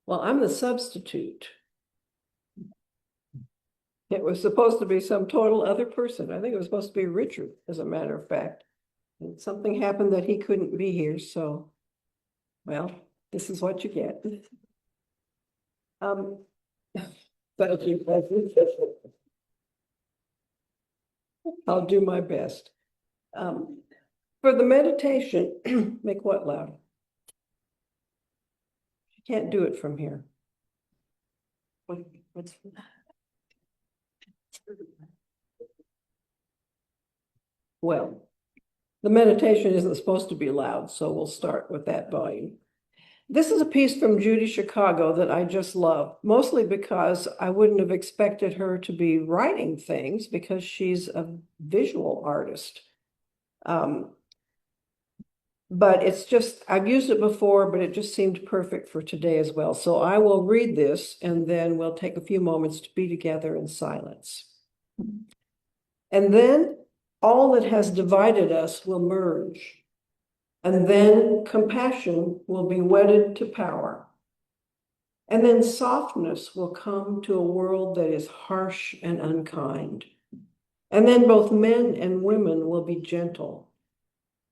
Well, I'm the substitute. It was supposed to be some total other person. I think it was supposed to be Richard, as a matter of fact. And something happened that he couldn't be here, so, well, this is what you get. Um, thank you. I'll do my best. For the meditation, make what loud? You can't do it from here. What's well, the meditation isn't supposed to be loud, so we'll start with that volume. This is a piece from Judy Chicago that I just love, mostly because I wouldn't have expected her to be writing things because she's a visual artist. But it's just, I've used it before, but it just seemed perfect for today as well. So I will read this and then we'll take a few moments to be together in silence. And then all that has divided us will merge. And then compassion will be wedded to power. And then softness will come to a world that is harsh and unkind. And then both men and women will be gentle.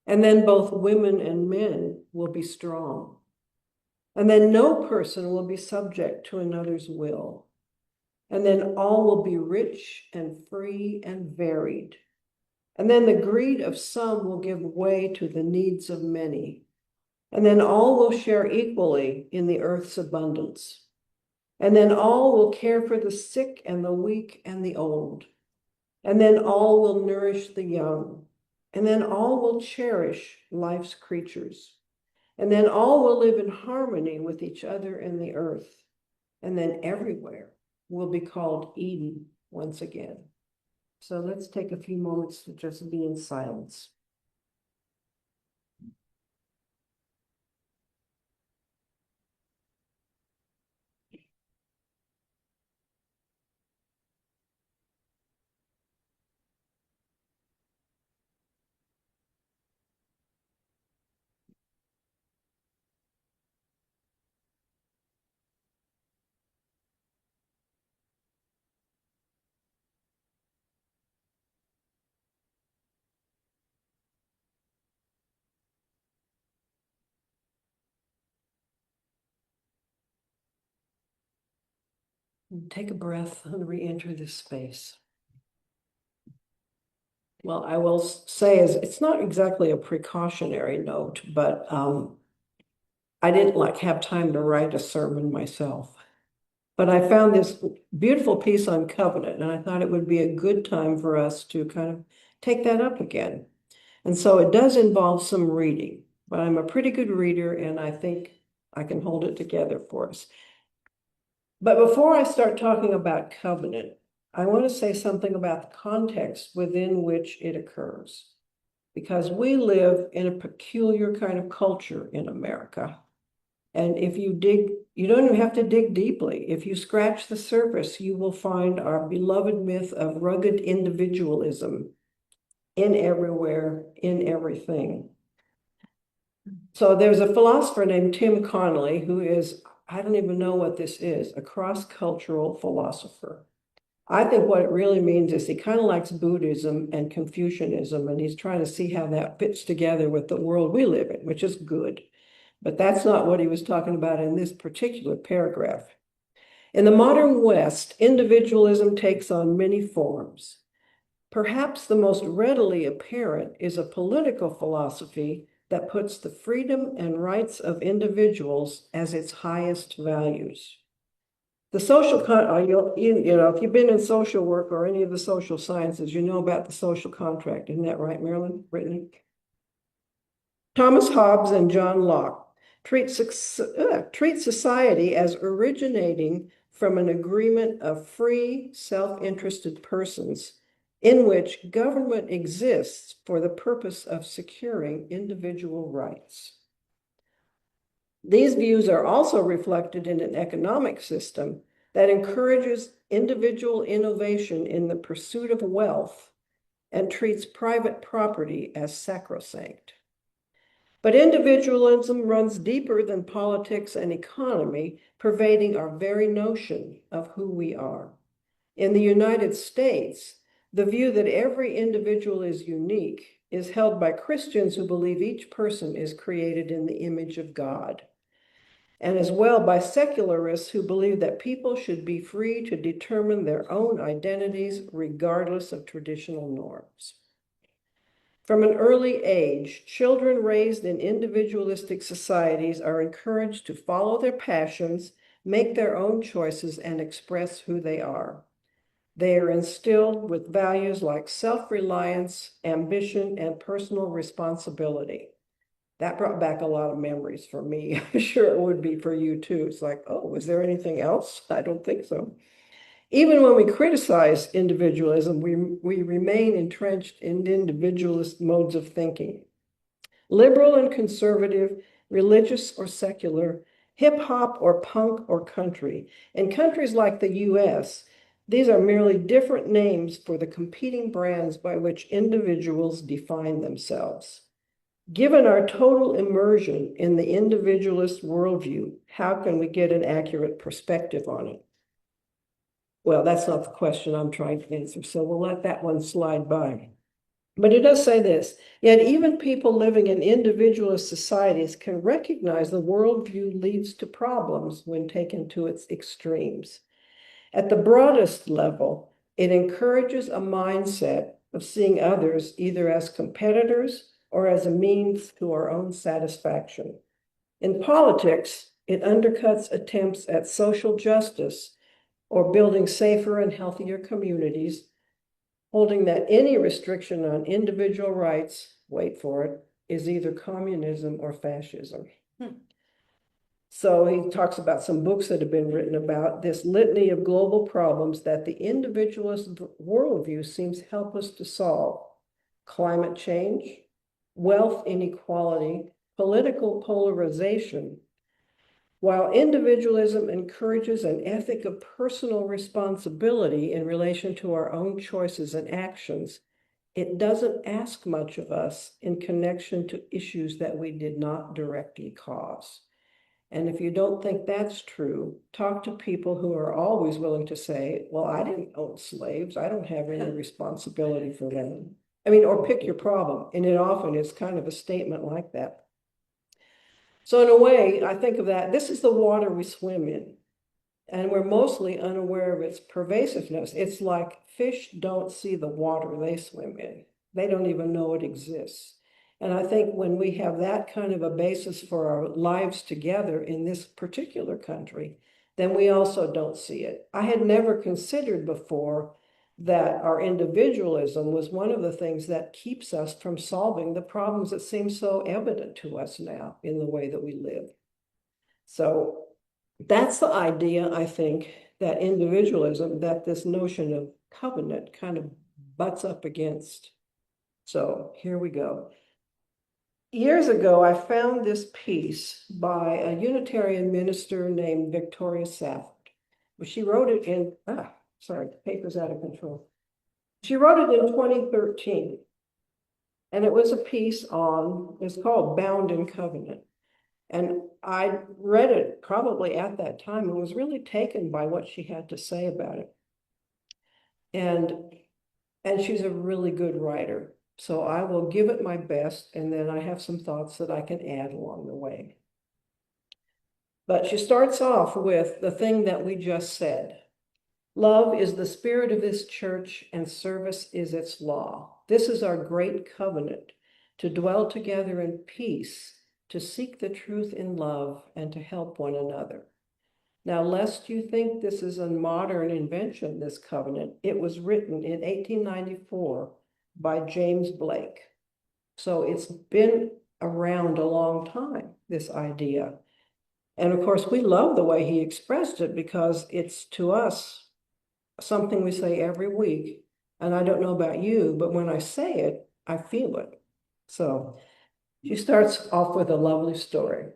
And then both women and men will be strong. And then no person will be subject to another's will. And then all will be rich and free and varied. And then the greed of some will give way to the needs of many. And then all will share equally in the earth's abundance. And then all will care for the sick and the weak and the old. And then all will nourish the young. And then all will cherish life's creatures. And then all will live in harmony with each other and the earth. And then everywhere will be called Eden once again. So let's take a few moments to just be in silence. Take a breath and re-enter this space. Well, I will say it's not exactly a precautionary note, but I didn't have time to write a sermon myself. But I found this beautiful piece on covenant, and I thought it would be a good time for us to kind of take that up again. And so it does involve some reading, but I'm a pretty good reader, and I think I can hold it together for us. But before I start talking about covenant, I want to say something about the context within which it occurs, because we live in a peculiar kind of culture in America. And if you dig, you don't even have to dig deeply. If you scratch the surface, you will find our beloved myth of rugged individualism in everywhere, in everything. So there's a philosopher named Tim Connelly who is, I don't even know what this is, a cross-cultural philosopher. I think what it really means is he kind of likes Buddhism and Confucianism, and he's trying to see how that fits together with the world we live in, which is good. But that's not what he was talking about in this particular paragraph. In the modern West, individualism takes on many forms. Perhaps the most readily apparent is a political philosophy that puts the freedom and rights of individuals as its highest values. The social, if you've been in social work or any of the social sciences, you know about the social contract. Isn't that right, Marilyn, Brittany? Thomas Hobbes and John Locke treat society as originating from an agreement of free, self-interested persons in which government exists for the purpose of securing individual rights. These views are also reflected in an economic system that encourages individual innovation in the pursuit of wealth and treats private property as sacrosanct. But individualism runs deeper than politics and economy, pervading our very notion of who we are. In the United States, the view that every individual is unique is held by Christians who believe each person is created in the image of God, and as well by secularists who believe that people should be free to determine their own identities regardless of traditional norms. From an early age, children raised in individualistic societies are encouraged to follow their passions, make their own choices, and express who they are. They are instilled with values like self-reliance, ambition, and personal responsibility. That brought back a lot of memories for me. I'm sure it would be for you too. It's like, oh, was there anything else? I don't think so. Even when we criticize individualism, we remain entrenched in individualist modes of thinking. Liberal and conservative, religious or secular, hip hop or punk or country. In countries like the US, these are merely different names for the competing brands by which individuals define themselves. Given our total immersion in the individualist worldview, how can we get an accurate perspective on it? Well, that's not the question I'm trying to answer, so we'll let that one slide by. But it does say this, yet even people living in individualist societies can recognize the worldview leads to problems when taken to its extremes. At the broadest level, it encourages a mindset of seeing others either as competitors or as a means to our own satisfaction. In politics, it undercuts attempts at social justice or building safer and healthier communities, holding that any restriction on individual rights, wait for it, is either communism or fascism. So he talks about some books that have been written about this litany of global problems that the individualist worldview seems helpless to solve. Climate change, wealth inequality, political polarization. While individualism encourages an ethic of personal responsibility in relation to our own choices and actions, it doesn't ask much of us in connection to issues that we did not directly cause. And if you don't think that's true, talk to people who are always willing to say, well, I didn't own slaves. I don't have any responsibility for them. I mean, or pick your problem. And it often is kind of a statement like that. So in a way, I think of that, this is the water we swim in, and we're mostly unaware of its pervasiveness. It's like fish don't see the water they swim in. They don't even know it exists. And I think when we have that kind of a basis for our lives together in this particular country, then we also don't see it. I had never considered before that our individualism was one of the things that keeps us from solving the problems that seem so evident to us now in the way that we live. So that's the idea, I think, that individualism, that this notion of covenant kind of butts up against. So here we go. Years ago, I found this piece by a Unitarian minister named Victoria Safford. She wrote it in, sorry, the paper's out of control. She wrote it in 2013. And it was a piece on, it's called Bound in Covenant. And I read it probably at that time and was really taken by what she had to say about it. And she's a really good writer. So I will give it my best, and then I have some thoughts that I can add along the way. But she starts off with the thing that we just said. Love is the spirit of this church, and service is its law. This is our great covenant, to dwell together in peace, to seek the truth in love, and to help one another. Now, lest you think this is a modern invention, this covenant, it was written in 1894 by James Blake. So it's been around a long time, this idea. And of course, we love the way he expressed it because it's, to us, something we say every week. And I don't know about you, but when I say it, I feel it. So she starts off with a lovely story.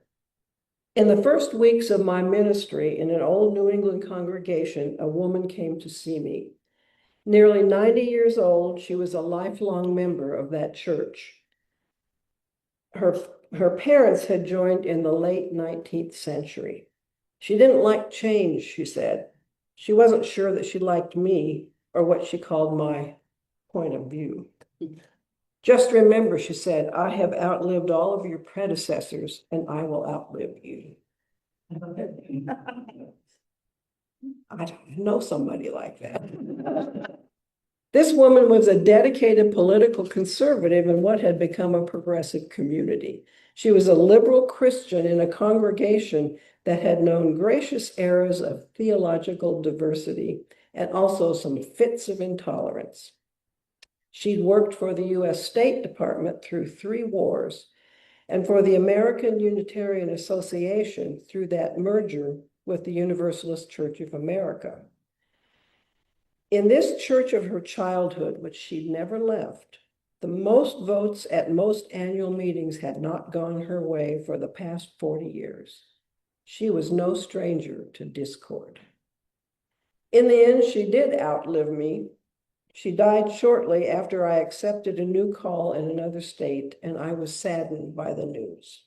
In the first weeks of my ministry in an old New England congregation, a woman came to see me. Nearly 90 years old, she was a lifelong member of that church. Her Her parents had joined in the late 19th century. She didn't like change, she said. She wasn't sure that she liked me or what she called my point of view. Just remember, she said, I have outlived all of your predecessors and I will outlive you. I don't know somebody like that. This woman was a dedicated political conservative in what had become a progressive community. She was a liberal Christian in a congregation that had known gracious eras of theological diversity and also some fits of intolerance. She'd worked for the U.S. State Department through 3 wars and for the American Unitarian Association through that merger with the Universalist Church of America. In this church of her childhood, which she'd never left, the most votes at most annual meetings had not gone her way for the past 40 years. She was no stranger to discord. In the end, she did outlive me. She died shortly after I accepted a new call in another state, and I was saddened by the news.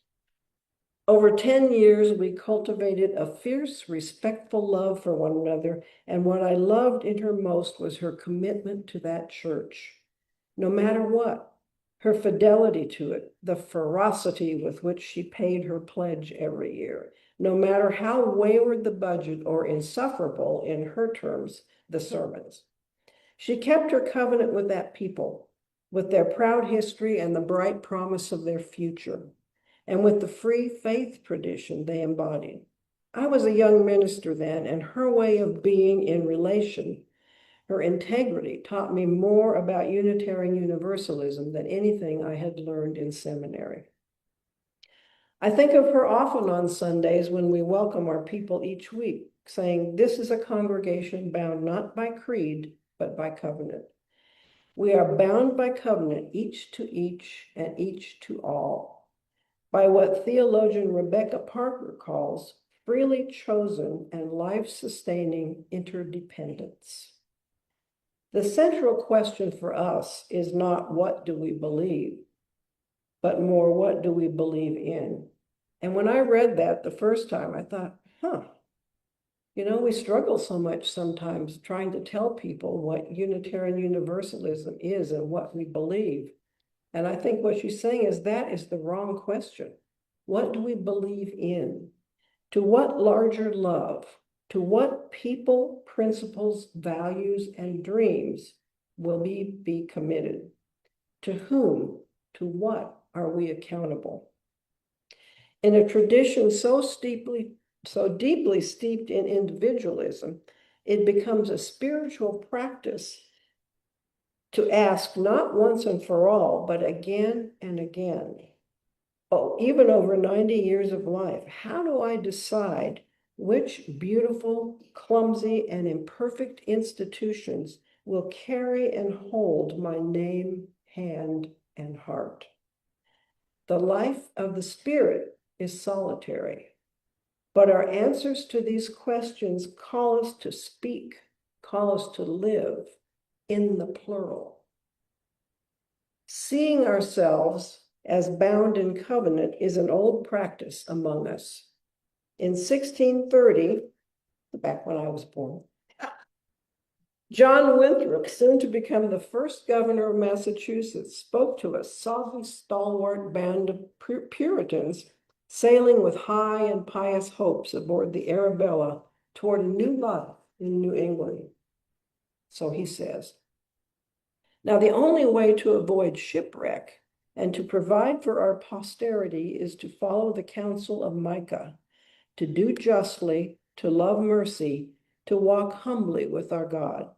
Over 10 years, we cultivated a fierce, respectful love for one another, and what I loved in her most was her commitment to that church. No matter what, her fidelity to it, the ferocity with which she paid her pledge every year, no matter how wayward the budget or insufferable, in her terms, the sermons. She kept her covenant with that people, with their proud history and the bright promise of their future, and with the free faith tradition they embodied. I was a young minister then, and her way of being in relation, her integrity, taught me more about Unitarian Universalism than anything I had learned in seminary. I think of her often on Sundays when we welcome our people each week, saying, this is a congregation bound not by creed, but by covenant. We are bound by covenant, each to each and each to all, by what theologian Rebecca Parker calls freely chosen and life-sustaining interdependence. The central question for us is not what do we believe, but more what do we believe in? And when I read that the first time, I thought, you know, we struggle so much sometimes trying to tell people what Unitarian Universalism is and what we believe. And I think what she's saying is that is the wrong question. What do we believe in? To what larger love? To what people, principles, values, and dreams will we be committed? To whom, to what are we accountable? In a tradition so deeply steeped in individualism, it becomes a spiritual practice to ask not once and for all, but again and again, even over 90 years of life, how do I decide which beautiful, clumsy, and imperfect institutions will carry and hold my name, hand, and heart? The life of the Spirit is solitary, but our answers to these questions call us to speak, call us to live in the plural. Seeing ourselves as bound in covenant is an old practice among us. In 1630, back when I was born, John Winthrop, soon to become the first governor of Massachusetts, spoke to a soggy, stalwart band of Puritans sailing with high and pious hopes aboard the Arabella toward a new life in New England. So he says, now the only way to avoid shipwreck and to provide for our posterity is to follow the counsel of Micah, to do justly, to love mercy, to walk humbly with our God.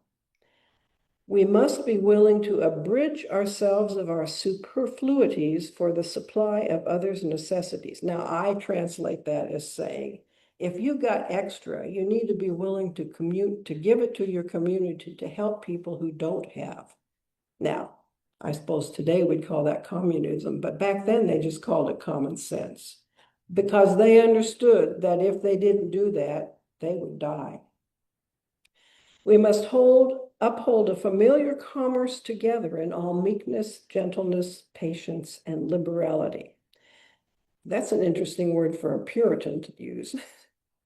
We must be willing to abridge ourselves of our superfluities for the supply of others' necessities. Now, I translate that as saying, if you've got extra, you need to be willing to give it to your community to help people who don't have. Now, I suppose today we'd call that communism, but back then they just called it common sense because they understood that if they didn't do that, they would die. We must uphold a familiar commerce together in all meekness, gentleness, patience, and liberality. That's an interesting word for a Puritan to use.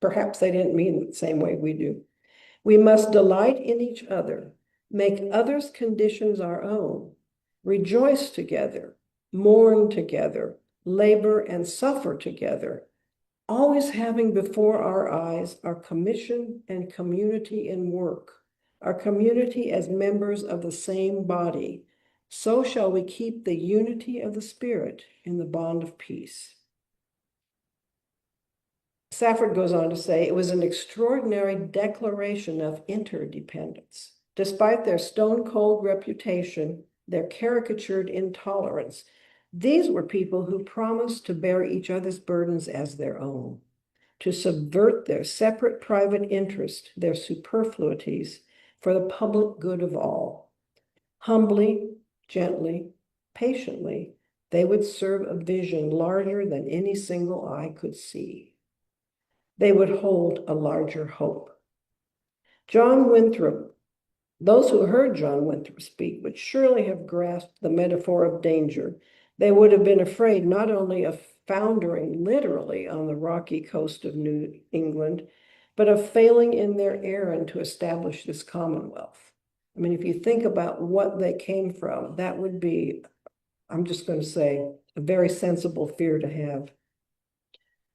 Perhaps they didn't mean it the same way we do. We must delight in each other, make others' conditions our own, rejoice together, mourn together, labor and suffer together, always having before our eyes our commission and community in work, our community as members of the same body. So shall we keep the unity of the Spirit in the bond of peace. Safford goes on to say, it was an extraordinary declaration of interdependence. Despite their stone-cold reputation, their caricatured intolerance, these were people who promised to bear each other's burdens as their own, to subvert their separate private interest, their superfluities, for the public good of all. Humbly, gently, patiently, they would serve a vision larger than any single eye could see. They would hold a larger hope. John Winthrop, those who heard John Winthrop speak would surely have grasped the metaphor of danger. They would have been afraid not only of foundering literally on the rocky coast of New England, but of failing in their errand to establish this commonwealth. I mean, if you think about what they came from, that would be, I'm just going to say, a very sensible fear to have.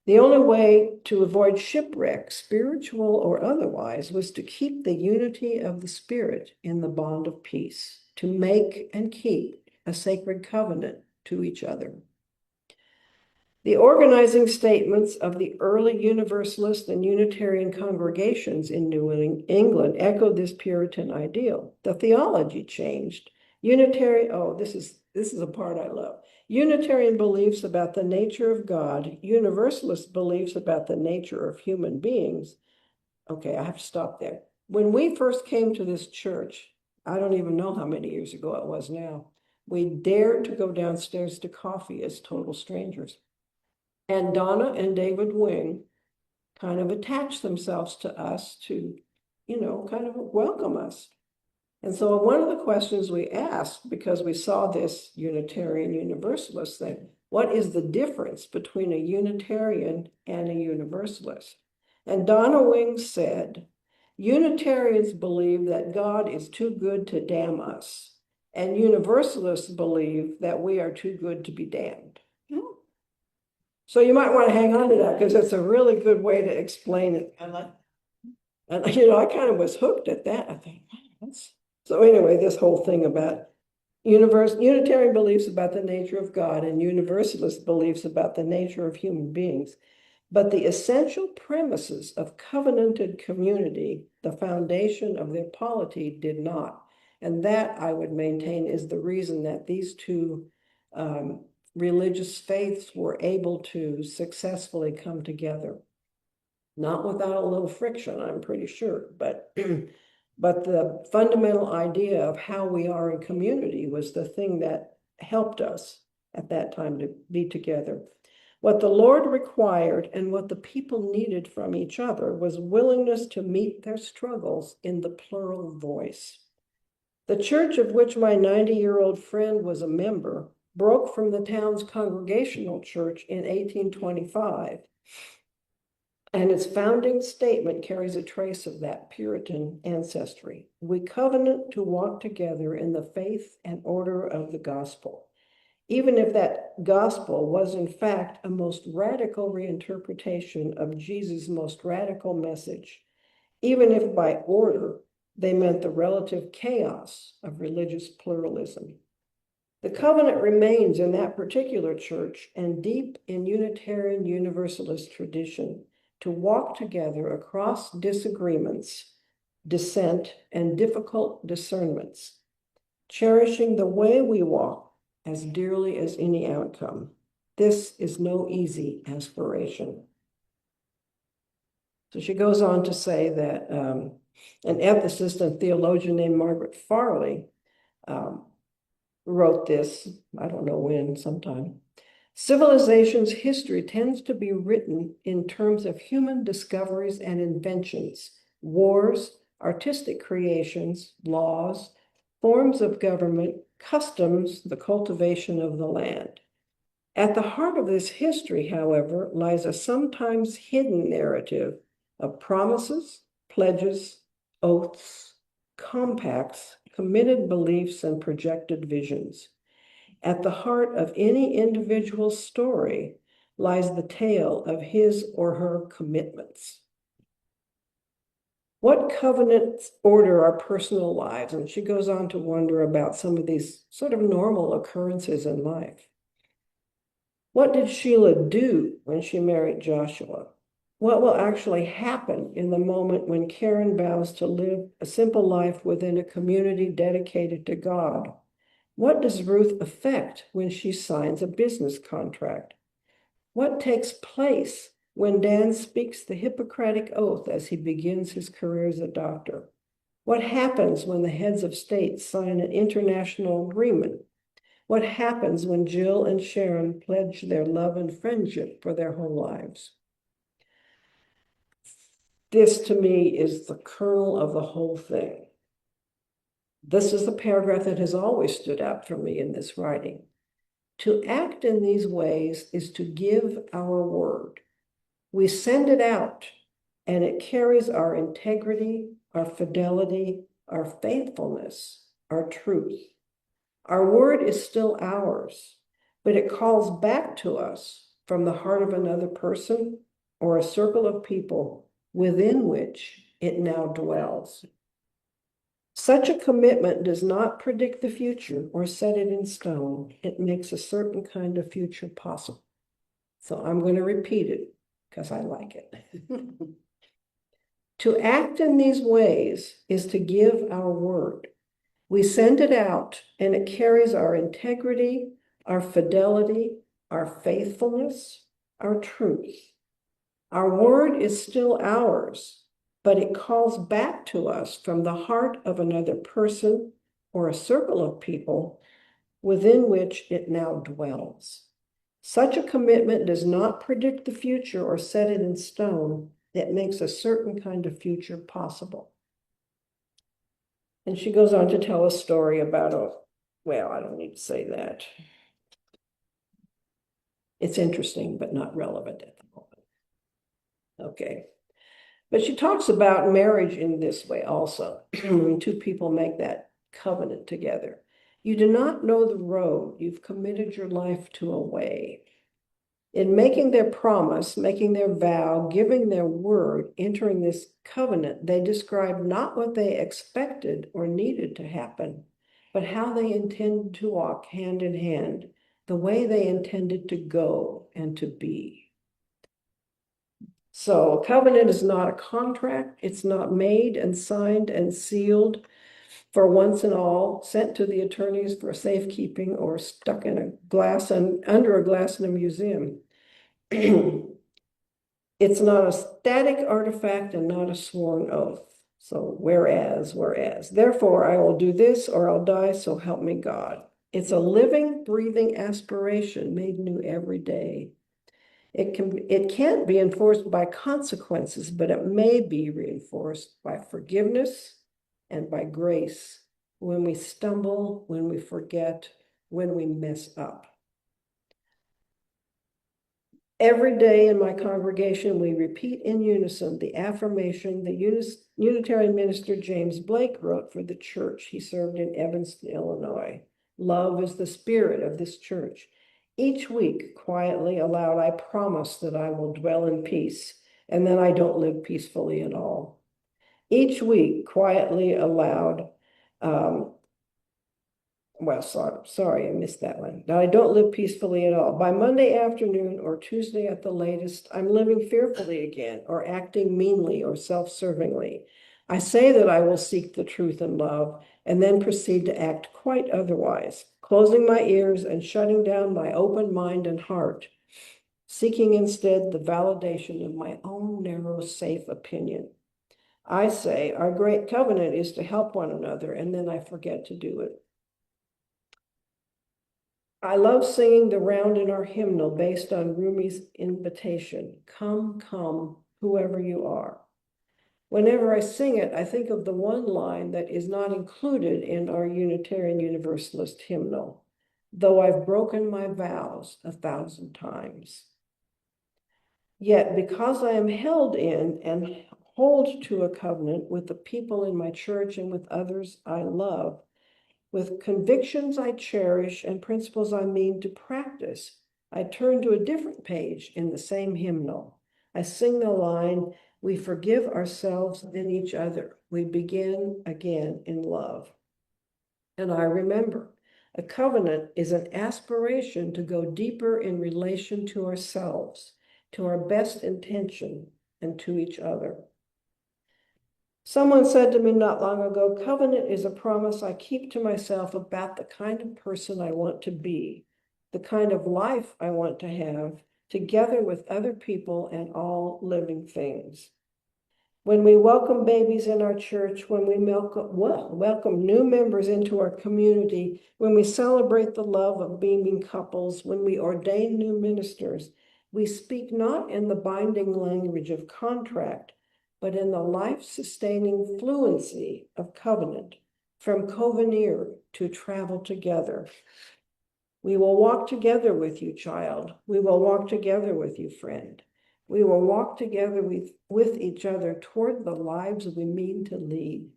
The only way to avoid shipwreck, spiritual or otherwise, was to keep the unity of the Spirit in the bond of peace, to make and keep a sacred covenant to each other. The organizing statements of the early Universalist and Unitarian congregations in New England echoed this Puritan ideal. The theology changed. This is a part I love. Unitarian beliefs about the nature of God, Universalist beliefs about the nature of human beings. Okay, I have to stop there. When we first came to this church, I don't even know how many years ago it was now, we dared to go downstairs to coffee as total strangers. And Donna and David Wing kind of attached themselves to us to, kind of welcome us. And so one of the questions we asked, because we saw this Unitarian Universalist thing, what is the difference between a Unitarian and a Universalist? And Donna Wing said, Unitarians believe that God is too good to damn us, and Universalists believe that we are too good to be damned. So you might want to hang on to that because it's a really good way to explain it. And I kind of was hooked at that. I think, that's so anyway, this whole thing about Unitarian beliefs about the nature of God and Universalist beliefs about the nature of human beings. But the essential premises of covenanted community, the foundation of their polity, did not. And that, I would maintain, is the reason that these two religious faiths were able to successfully come together. Not without a little friction, I'm pretty sure, but the fundamental idea of how we are in community was the thing that helped us at that time to be together. What the Lord required and what the people needed from each other was willingness to meet their struggles in the plural voice. The church of which my 90-year-old friend was a member broke from the town's congregational church in 1825. And its founding statement carries a trace of that Puritan ancestry. We covenant to walk together in the faith and order of the gospel, even if that gospel was in fact a most radical reinterpretation of Jesus' most radical message, even if by order they meant the relative chaos of religious pluralism. The covenant remains in that particular church and deep in Unitarian Universalist tradition, to walk together across disagreements, dissent, and difficult discernments, cherishing the way we walk as dearly as any outcome. This is no easy aspiration. So she goes on to say that an ethicist and theologian named Margaret Farley wrote this, I don't know when, sometime. Civilization's history tends to be written in terms of human discoveries and inventions, wars, artistic creations, laws, forms of government, customs, the cultivation of the land. At the heart of this history, however, lies a sometimes hidden narrative of promises, pledges, oaths, compacts, committed beliefs, and projected visions. At the heart of any individual's story lies the tale of his or her commitments. What covenants order our personal lives? And she goes on to wonder about some of these sort of normal occurrences in life. What did Sheila do when she married Joshua? What will actually happen in the moment when Karen vows to live a simple life within a community dedicated to God? What does Ruth affect when she signs a business contract? What takes place when Dan speaks the Hippocratic Oath as he begins his career as a doctor? What happens when the heads of states sign an international agreement? What happens when Jill and Sharon pledge their love and friendship for their whole lives? This, to me, is the kernel of the whole thing. This is the paragraph that has always stood out for me in this writing. To act in these ways is to give our word. We send it out, and it carries our integrity, our fidelity, our faithfulness, our truth. Our word is still ours, but it calls back to us from the heart of another person or a circle of people within which it now dwells. Such a commitment does not predict the future or set it in stone. It makes a certain kind of future possible. So I'm going to repeat it because I like it. To act in these ways is to give our word. We send it out, and it carries our integrity, our fidelity, our faithfulness, our truth. Our word is still ours, but it calls back to us from the heart of another person or a circle of people within which it now dwells. Such a commitment does not predict the future or set it in stone. It makes a certain kind of future possible. And she goes on to tell a story about well, I don't need to say that. It's interesting, but not relevant at the moment. Okay. But she talks about marriage in this way also. When two people make that covenant together. You do not know the road. You've committed your life to a way. In making their promise, making their vow, giving their word, entering this covenant, they describe not what they expected or needed to happen, but how they intended to walk hand in hand, the way they intended to go and to be. So a covenant is not a contract. It's not made and signed and sealed for once and all, sent to the attorneys for safekeeping or stuck in a glass and under a glass in a museum. It's not a static artifact and not a sworn oath. So whereas, therefore I will do this or I'll die, so help me God. It's a living, breathing aspiration made new every day. It can't be enforced by consequences, but it may be reinforced by forgiveness and by grace when we stumble, when we forget, when we mess up. Every day in my congregation, we repeat in unison the affirmation the Unitarian minister James Blake wrote for the church he served in Evanston, Illinois. Love is the spirit of this church. Each week, quietly aloud, I promise that I will dwell in peace, and then I don't live peacefully at all. Each week, quietly aloud, well, sorry, I missed that one. Now, I don't live peacefully at all. By Monday afternoon or Tuesday at the latest, I'm living fearfully again, or acting meanly or self-servingly. I say that I will seek the truth and love, and then proceed to act quite otherwise, closing my ears and shutting down my open mind and heart, seeking instead the validation of my own narrow, safe opinion. I say our great covenant is to help one another, and then I forget to do it. I love singing the round in our hymnal based on Rumi's invitation, come, come, whoever you are. Whenever I sing it, I think of the one line that is not included in our Unitarian Universalist hymnal. though I've broken my vows 1,000 times. Yet because I am held in and hold to a covenant with the people in my church and with others I love, with convictions I cherish and principles I mean to practice, I turn to a different page in the same hymnal. I sing the line, we forgive ourselves and each other. We begin again in love. And I remember, a covenant is an aspiration to go deeper in relation to ourselves, to our best intention, and to each other. Someone said to me not long ago, covenant is a promise I keep to myself about the kind of person I want to be, the kind of life I want to have, together with other people and all living things. When we welcome babies in our church, when we welcome new members into our community, when we celebrate the love of beaming couples, when we ordain new ministers, we speak not in the binding language of contract, but in the life-sustaining fluency of covenant, from covenir, to travel together. We will walk together with you, child. We will walk together with you, friend. We will walk together with each other toward the lives we mean to lead,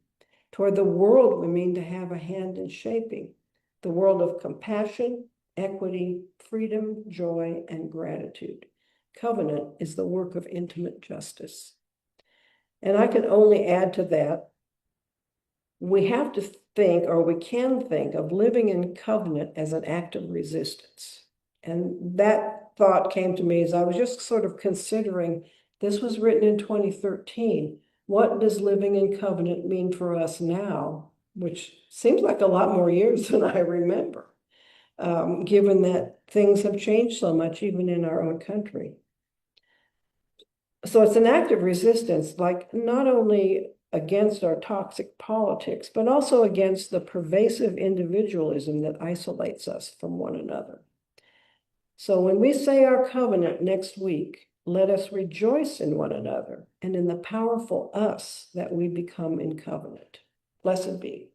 toward the world we mean to have a hand in shaping, the world of compassion, equity, freedom, joy, and gratitude. Covenant is the work of intimate justice. And I can only add to that, we have to think, or we can think, of living in covenant as an act of resistance. And that thought came to me as I was just sort of considering, this was written in 2013. What does living in covenant mean for us now? Which seems like a lot more years than I remember, given that things have changed so much, even in our own country. So it's an act of resistance, like not only against our toxic politics, but also against the pervasive individualism that isolates us from one another. So when we say our covenant next week, let us rejoice in one another and in the powerful us that we become in covenant. Blessed be.